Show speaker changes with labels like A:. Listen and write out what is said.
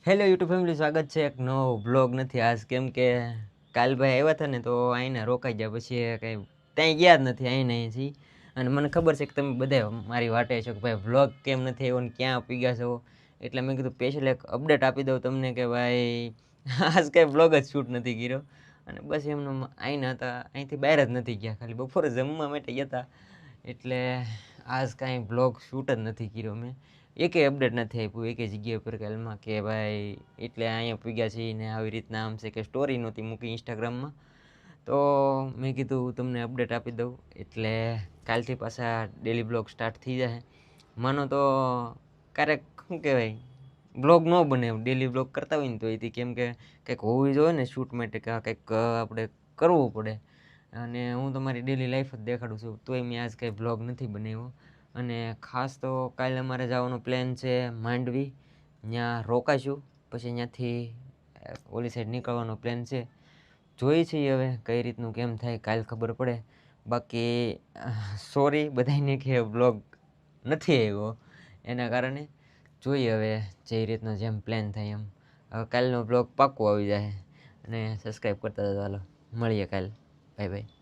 A: Hello YouTube family, સ્વાગત છે એક નવો બ્લોગ નથી આજ, કેમ કે કાલ ભાઈ આવ્યા હતા ને તો અહીંને રોકાઈ ગયા, પછી કંઈ ત્યાં ગયા જ નથી અહીં અહીંથી. અને મને ખબર છે કે તમે બધા મારી વાટે છો કે ભાઈ વ્લોગ કેમ નથી આવ્યો ને ક્યાં પીગ્યા છો, એટલે મેં કીધું સ્પેશિયલ એક અપડેટ આપી દઉં તમને કે ભાઈ આજ કાંઈ બ્લોગ જ શૂટ નથી કર્યો. અને બસ એમનું અહીંના હતા, અહીંથી બહાર જ નથી ગયા, ખાલી બપોરે જમવા માટે ગયા હતા. એટલે આજ કાંઈ બ્લોગ શૂટ જ નથી કર્યો મેં, એકેય અપડેટ નથી આપ્યું એકે જગ્યા ઉપર કાલમાં કે ભાઈ એટલે અહીંયા પૂગ્યા છીએ ને આવી રીતના આમ છે, કે સ્ટોરી નહોતી મૂકી ઇન્સ્ટાગ્રામમાં. તો મેં કીધું તમને અપડેટ આપી દઉં, એટલે કાલથી પાછા ડેલી બ્લોગ સ્ટાર્ટ થઈ જાય. માનો તો ક્યારેક શું કહેવાય બ્લોગ ન બને, ડેલી બ્લોગ કરતા હોય ને તો એથી, કેમ કે કંઈક હોવી જોઈએ ને શૂટ માટે, કે કંઈક આપણે કરવું પડે. અને હું તમારી ડેલી લાઈફ જ દેખાડું છું, તોય મેં આજ કંઈ બ્લોગ નથી બનાવ્યો. અને ખાસ તો કાલે અમારે જવાનો પ્લાન છે માંડવી, ત્યાં રોકાઈશું, પછી ત્યાંથી ઓલી સાઈડ નીકળવાનો પ્લાન છે. જોઈએ છીએ હવે કઈ રીતનું કેમ થાય, કાલ ખબર પડે. બાકી સોરી બધાને કે બ્લોગ નથી આવ્યો એના કારણે. જોઈએ હવે જે રીતનો જેમ પ્લાન થાય એમ. હવે કાલનો બ્લોગ પાક્કો આવી જાય. અને સબસ્ક્રાઈબ કરતા હતા. ચાલો મળીએ કાલ, બાય બાય.